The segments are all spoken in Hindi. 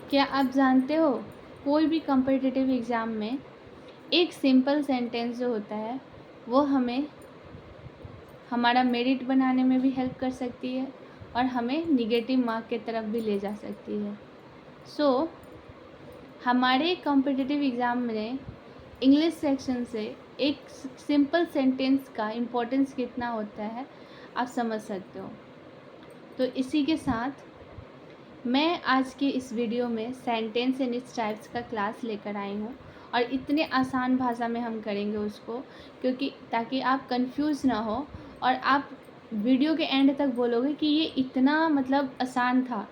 क्या आप जानते हो कोई भी कॉम्पिटिटिव एग्ज़ाम में एक सिंपल सेंटेंस जो होता है वो हमें हमारा मेरिट बनाने में भी हेल्प कर सकती है और हमें निगेटिव मार्क की तरफ भी ले जा सकती है। हमारे कॉम्पिटिटिव एग्ज़ाम में इंग्लिश सेक्शन से एक सिंपल सेंटेंस का इम्पोर्टेंस कितना होता है आप समझ सकते हो। तो इसी के साथ मैं आज के इस वीडियो में सेंटेंस एंड इट्स टाइप्स का क्लास लेकर आई हूँ और इतने आसान भाषा में हम करेंगे उसको, क्योंकि ताकि आप कंफ्यूज ना हो और आप वीडियो के एंड तक बोलोगे कि ये इतना मतलब आसान था।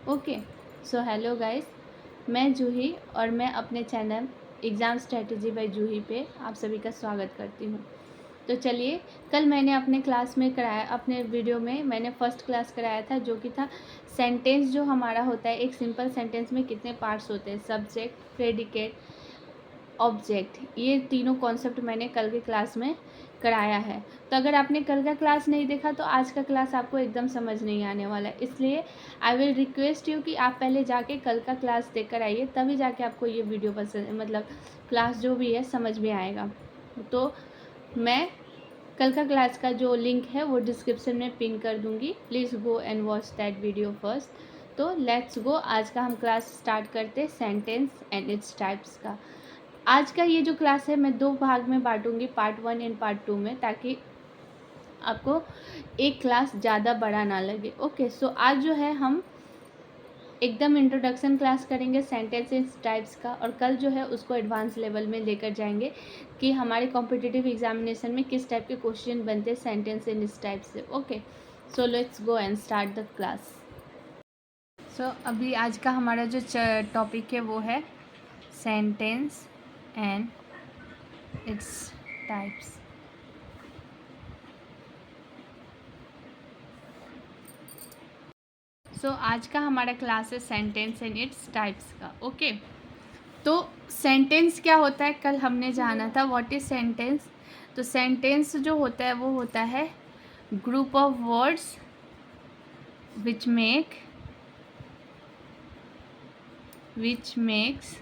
ओके, सो हेलो गाइस, मैं जूही और मैं अपने चैनल एग्ज़ाम स्ट्रेटजी बाय जूही पे आप सभी का स्वागत करती हूँ। तो चलिए, कल मैंने अपने क्लास में कराया, अपने वीडियो में मैंने फर्स्ट क्लास कराया था जो कि था सेंटेंस जो हमारा होता है। एक सिंपल सेंटेंस में कितने पार्ट्स होते हैं, सब्जेक्ट, प्रेडिकेट, ऑब्जेक्ट, ये तीनों कॉन्सेप्ट मैंने कल के क्लास में कराया है। तो अगर आपने कल का क्लास नहीं देखा तो आज का क्लास आपको एकदम समझ नहीं आने वाला है, इसलिए आई विल रिक्वेस्ट यू कि आप पहले जाके कल का क्लास देख कर आइए, तभी जाके आपको ये वीडियो पसंद मतलब क्लास जो भी है समझ में आएगा। तो मैं कल का क्लास का जो लिंक है वो डिस्क्रिप्शन में पिन कर दूंगी, please go and watch that video first. तो लेट्स गो, आज का हम क्लास स्टार्ट करते हैं सेंटेंस एंड इट्स टाइप्स का। आज का ये जो क्लास है मैं दो भाग में बांटूंगी, पार्ट 1 एंड पार्ट 2 में, ताकि आपको एक क्लास ज़्यादा बड़ा ना लगे। ओके, सो आज जो है हम एकदम इंट्रोडक्शन क्लास करेंगे सेंटेंसेस टाइप्स का, और कल जो है उसको एडवांस लेवल में लेकर जाएंगे कि हमारे कॉम्पिटिटिव एग्जामिनेशन में किस टाइप के क्वेश्चन बनते हैं सेंटेंस इन इस टाइप से। Okay, so let's go and start the class. So अभी आज का हमारा जो टॉपिक है वो है sentence and its types. So आज का हमारा क्लास है सेंटेंस एंड इट्स टाइप्स का। ओके, तो सेंटेंस क्या होता है कल हमने जाना था, व्हाट इज सेंटेंस। तो सेंटेंस जो होता है वो होता है group of words which makes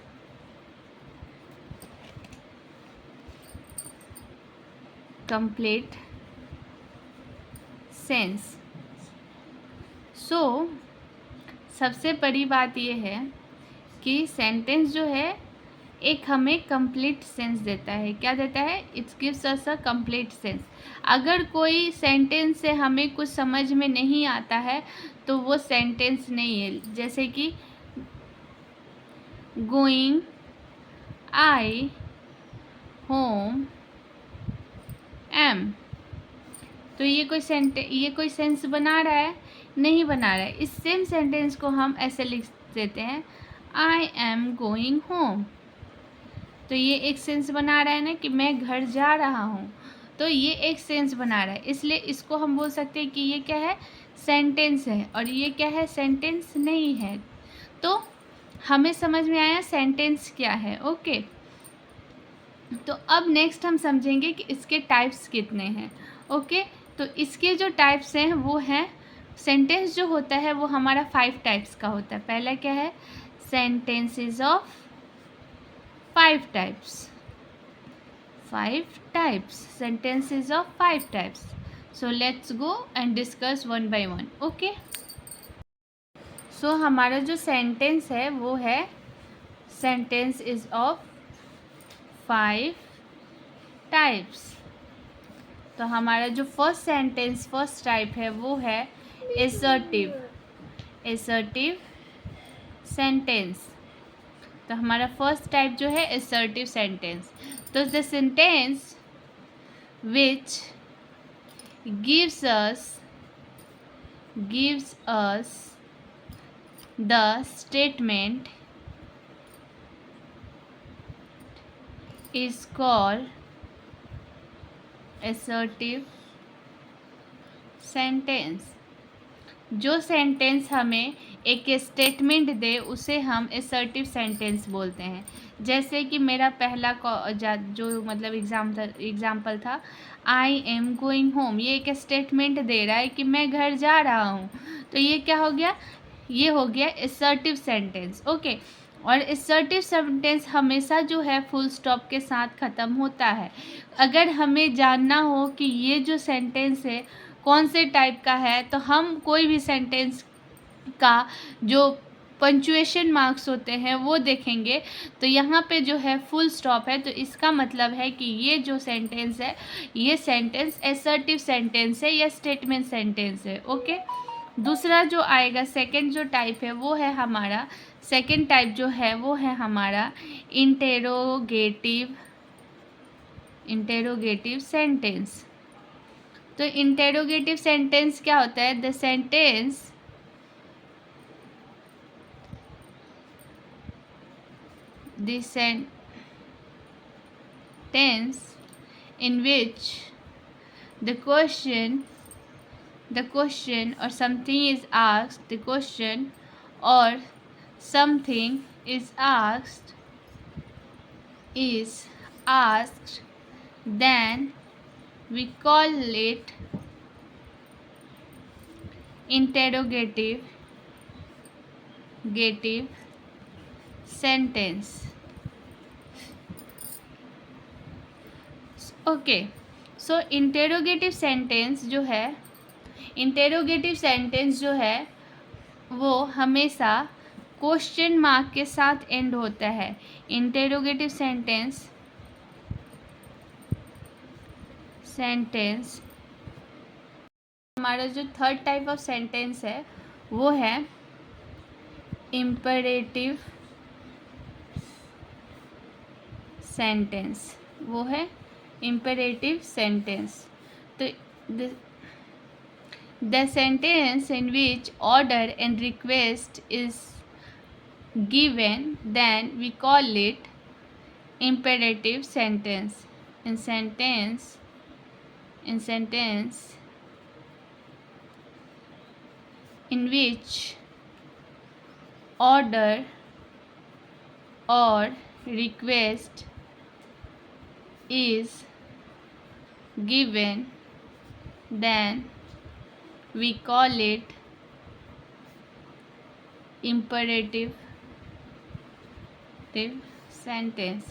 complete sense. So सबसे बड़ी बात ये है कि सेंटेंस जो है एक हमें कंप्लीट सेंस देता है। क्या देता है? It's gives us a complete sense. अगर कोई सेंटेंस से हमें कुछ समझ में नहीं आता है तो वो सेंटेंस नहीं है। जैसे कि गोइंग, आई, होम, एम, तो ये कोई सेंस बना रहा है? नहीं बना रहा है। इस सेम सेंटेंस को हम ऐसे लिख देते हैं, आई एम गोइंग होम। तो ये एक सेंस बना रहा है ना कि मैं घर जा रहा हूँ, तो ये एक सेंस बना रहा है, इसलिए इसको हम बोल सकते हैं कि ये क्या है? सेंटेंस है। और ये क्या है? सेंटेंस नहीं है। तो हमें समझ में आया सेंटेंस क्या है। ओके, तो अब नेक्स्ट हम समझेंगे कि इसके टाइप्स कितने हैं। ओके, तो इसके जो टाइप्स हैं वो हैं, सेंटेंस जो होता है वो हमारा 5 टाइप्स का होता है। पहला क्या है? Sentences of 5 types. 5 types, sentences of 5 types. So let's go and discuss one by one. Okay, so हमारा जो सेंटेंस है वो है सेंटेंस इज ऑफ 5 टाइप्स। तो हमारा जो फर्स्ट टाइप है वो है एसर्टिव सेंटेंस। तो हमारा फर्स्ट टाइप जो है एसर्टिव सेंटेंस। तो the sentence which gives us the statement is called assertive sentence। जो सेंटेंस हमें एक स्टेटमेंट दे उसे हम असर्टिव सेंटेंस बोलते हैं। जैसे कि मेरा पहला जो मतलब एग्जाम्पल था, आई एम गोइंग होम, ये एक स्टेटमेंट दे रहा है कि मैं घर जा रहा हूँ। तो ये क्या हो गया? ये हो गया असर्टिव सेंटेंस। ओके, और असर्टिव सेंटेंस हमेशा जो है फुल स्टॉप के साथ ख़त्म होता है। अगर हमें जानना हो कि ये जो सेंटेंस है कौन से टाइप का है, तो हम कोई भी सेंटेंस का जो पंचुएशन मार्क्स होते हैं वो देखेंगे, तो यहाँ पे जो है फुल स्टॉप है, तो इसका मतलब है कि ये जो सेंटेंस है ये सेंटेंस असर्टिव सेंटेंस है या स्टेटमेंट सेंटेंस है। ओके, दूसरा जो आएगा सेकंड जो टाइप है वो है हमारा, सेकंड टाइप जो है वो है हमारा इंटेरोगेटिव सेंटेंस। तो इंटेरोगेटिव सेंटेंस क्या होता है? The sentence in which the question or something is asked, the question or something is asked, then we call it interrogative sentence. Okay, so interrogative sentence जो है वो हमेशा क्वेश्चन मार्क के साथ एंड होता है। इंटेरोगेटिव सेंटेंस हमारा जो थर्ड टाइप ऑफ सेंटेंस है वो है इम्परेटिव सेंटेंस, तो the sentence in which order and request is given, then we call it imperative sentence. In sentence in which order or request is given, then we call it imperative sentence.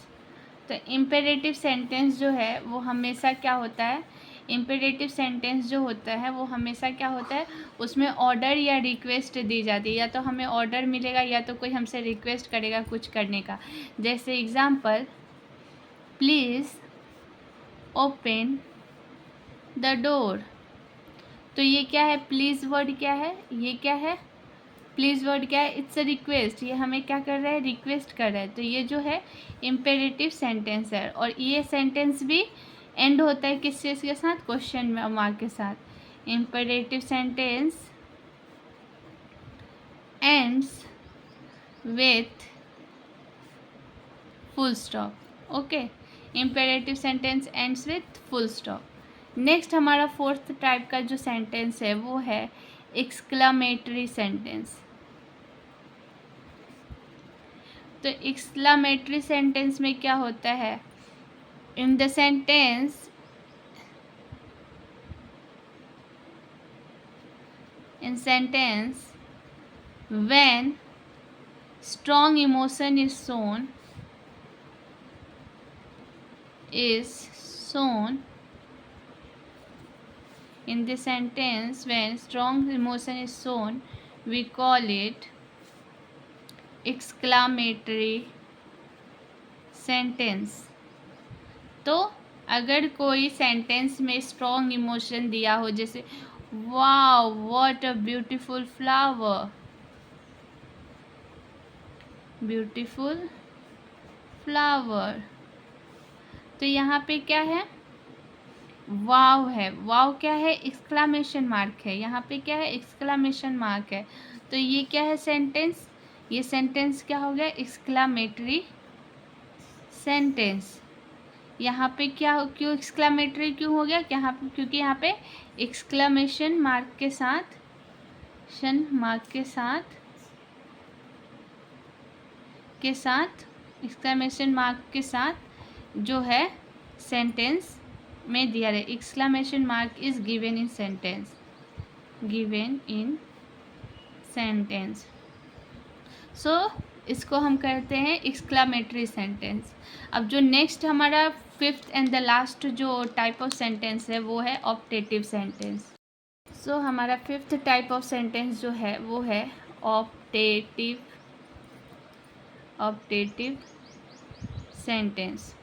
तो इम्पेरेटिव सेंटेंस जो है वो हमेशा क्या होता है? इम्पेरेटिव सेंटेंस जो होता है वो हमेशा क्या होता है? उसमें ऑर्डर या रिक्वेस्ट दी जाती है, या तो हमें ऑर्डर मिलेगा या तो कोई हमसे रिक्वेस्ट करेगा कुछ करने का। जैसे example, please open the door. तो ये क्या है? प्लीज़ वर्ड क्या है? ये क्या है? प्लीज़ वर्ड क्या है? It's a request. ये हमें क्या कर रहा है? रिक्वेस्ट कर रहा है। तो ये जो है इम्पेरेटिव सेंटेंस है, और ये सेंटेंस भी एंड होता है किस चीज़ के साथ? क्वेश्चन मार्क के साथ। Imperative sentence ends with full stop. Okay, imperative sentence ends with full stop. Next हमारा फोर्थ टाइप का जो सेंटेंस है वो है एक्सक्लामेटरी सेंटेंस। तो एक्सक्लामेटरी सेंटेंस में क्या होता है? In the sentence when strong emotion is shown in the sentence, when strong emotion is shown, we call it exclamatory sentence. तो अगर कोई सेंटेंस में स्ट्रॉन्ग इमोशन दिया हो, जैसे wow what a beautiful flower, तो यहाँ पे क्या है? वाव है। वाव क्या है? एक्सक्लामेशन मार्क है। यहाँ पे क्या है? एक्सक्लामेशन मार्क है। तो ये क्या है? सेंटेंस। ये सेंटेंस क्या हो गया? Exclamatory sentence. यहाँ पे क्या हो? क्यों एक्सक्लामेटरी क्यों हो गया? क्योंकि यहाँ पे एक्सक्लामेशन मार्क के साथ एक्सक्लामेशन मार्क के साथ जो है सेंटेंस में दिया रहे। Exclamation mark is given in sentence. So इसको हम कहते हैं एक्सक्लामेटरी सेंटेंस। अब जो नेक्स्ट हमारा फिफ्थ एंड द लास्ट जो टाइप ऑफ सेंटेंस है वो है ऑप्टेटिव सेंटेंस। सो हमारा फिफ्थ टाइप ऑफ सेंटेंस जो है वो है ऑप्टेटिव सेंटेंस।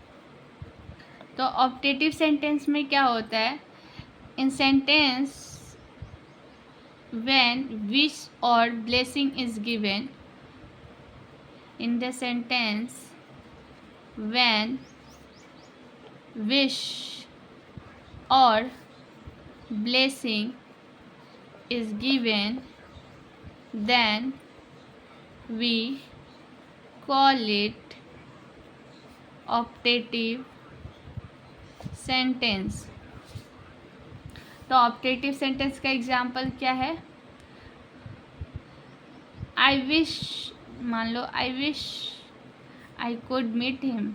तो ऑप्टेटिव सेंटेंस में क्या होता है, इन सेंटेंस व्हेन विश और blessing is given, in the sentence when wish और blessing is given, then we call it optative sentence। तो ऑप्टेटिव सेंटेंस का एग्जाम्पल क्या है, आई विश, मान लो I wish I could meet him,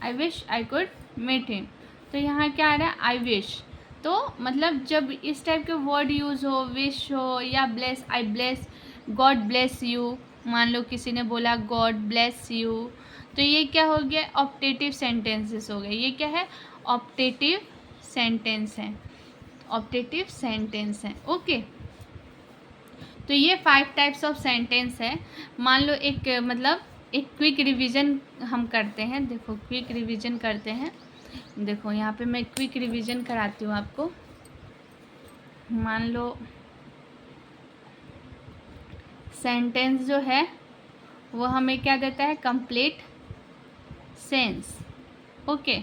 I wish I could meet him. तो यहाँ क्या आ रहा है, आई विश। तो मतलब जब इस टाइप के वर्ड यूज़ हो, विश हो या bless, I bless, God bless you, मान लो किसी ने बोला गॉड ब्लेस यू, तो ये क्या हो गया, ऑप्टेटिव सेंटेंसेस हो गए। ये क्या है, ऑप्टेटिव सेंटेंस है, ऑप्टेटिव सेंटेंस है। ओके, तो ये 5 टाइप्स ऑफ सेंटेंस है। मान लो एक मतलब एक क्विक रिवीजन हम करते हैं। देखो क्विक रिवीजन करते हैं। देखो यहाँ पे मैं क्विक रिवीजन कराती हूँ आपको। मान लो सेंटेंस जो है वो हमें क्या देता है, कंप्लीट सेंस। ओके,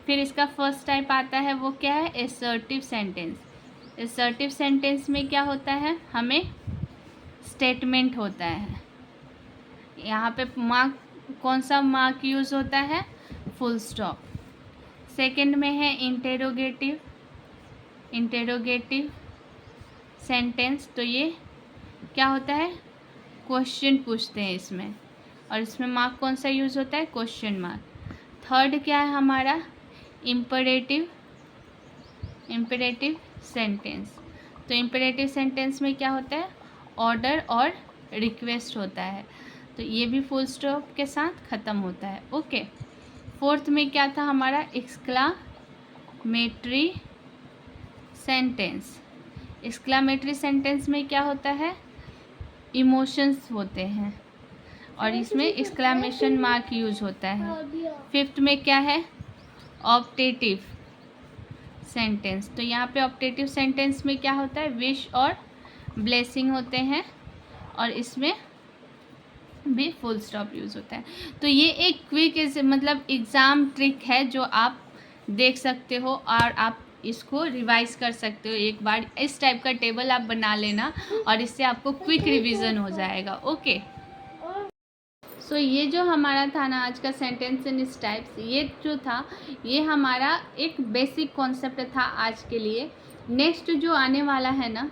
फिर इसका फर्स्ट टाइप आता है वो क्या है, एसर्टिव सेंटेंस। एसर्टिव सेंटेंस में क्या होता है, हमें स्टेटमेंट होता है। यहाँ पे मार्क, कौन सा मार्क यूज़ होता है, फुल स्टॉप। सेकंड में है इंटेरोगेटिव सेंटेंस। तो ये क्या होता है, क्वेश्चन पूछते हैं इसमें, और इसमें मार्क कौन सा यूज़ होता है, क्वेश्चन मार्क। थर्ड क्या है हमारा, इम्परेटिव सेंटेंस। तो इम्परेटिव सेंटेंस में क्या होता है, ऑर्डर और रिक्वेस्ट होता है। तो ये भी फुल स्टॉप के साथ ख़त्म होता है। ओके, फोर्थ में क्या था हमारा, एक्सक्लामेटरी सेंटेंस। एक्सक्लामेटरी सेंटेंस में क्या होता है, इमोशंस होते हैं और इसमें एक्सक्लामेशन मार्क यूज होता है। फिफ्थ में क्या है, ऑप्टेटिव सेंटेंस। तो यहाँ पे ऑप्टेटिव सेंटेंस में क्या होता है, विश और ब्लेसिंग होते हैं और इसमें भी फुल स्टॉप यूज़ होता है। तो ये एक क्विक मतलब एग्ज़ाम ट्रिक है जो आप देख सकते हो और आप इसको रिवाइज कर सकते हो। एक बार इस टाइप का टेबल आप बना लेना और इससे आपको क्विक रिवीजन हो जाएगा। ओके, सो ये जो हमारा था ना आज का सेंटेंस इन इस टाइप्स, ये जो था ये हमारा एक बेसिक कॉन्सेप्ट था आज के लिए। नेक्स्ट जो आने वाला है ना,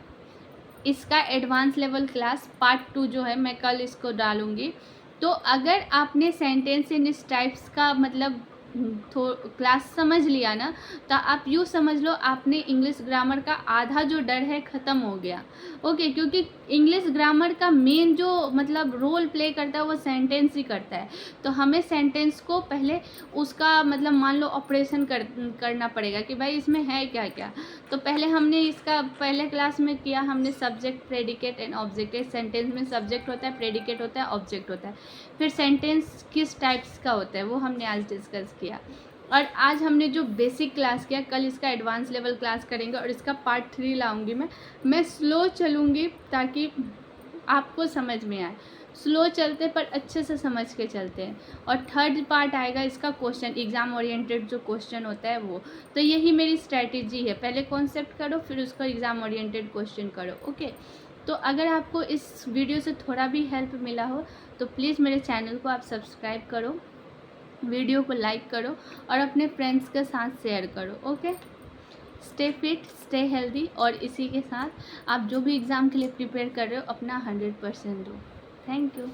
इसका एडवांस लेवल क्लास पार्ट 2 जो है मैं कल इसको डालूँगी। तो अगर आपने सेंटेंस इन इस टाइप्स का मतलब क्लास समझ लिया ना, तो आप यूँ समझ लो आपने इंग्लिश ग्रामर का आधा जो डर है ख़त्म हो गया। ओके, क्योंकि इंग्लिश ग्रामर का मेन जो मतलब रोल प्ले करता है वो सेंटेंस ही करता है। तो हमें सेंटेंस को पहले उसका मतलब मान लो ऑपरेशन करना पड़ेगा कि भाई इसमें है क्या क्या। तो पहले हमने इसका पहले क्लास में किया, हमने subject, predicate and object. Sentence में सब्जेक्ट होता है, प्रेडिकेट होता है, ऑब्जेक्ट होता है। फिर सेंटेंस किस टाइप्स का होता है वो हमने आज डिस्कस किया। और आज हमने जो बेसिक क्लास किया, कल इसका एडवांस लेवल क्लास करेंगे और इसका पार्ट 3 लाऊंगी। मैं स्लो चलूँगी ताकि आपको समझ में आए। स्लो चलते पर अच्छे से समझ के चलते हैं। और थर्ड पार्ट आएगा इसका क्वेश्चन, एग्ज़ाम ओरिएंटेड जो क्वेश्चन होता है वो। तो यही मेरी स्ट्रैटेजी है, पहले कॉन्सेप्ट करो फिर उसको एग्ज़ाम ओरिएंटेड क्वेश्चन करो। ओके, तो अगर आपको इस वीडियो से थोड़ा भी हेल्प मिला हो तो प्लीज़ मेरे चैनल को आप सब्सक्राइब करो, वीडियो को लाइक करो और अपने फ्रेंड्स के साथ शेयर करो। Okay, stay fit, stay healthy. और इसी के साथ आप जो भी एग्ज़ाम के लिए प्रिपेयर कर रहे हो अपना 100% दो। Thank you.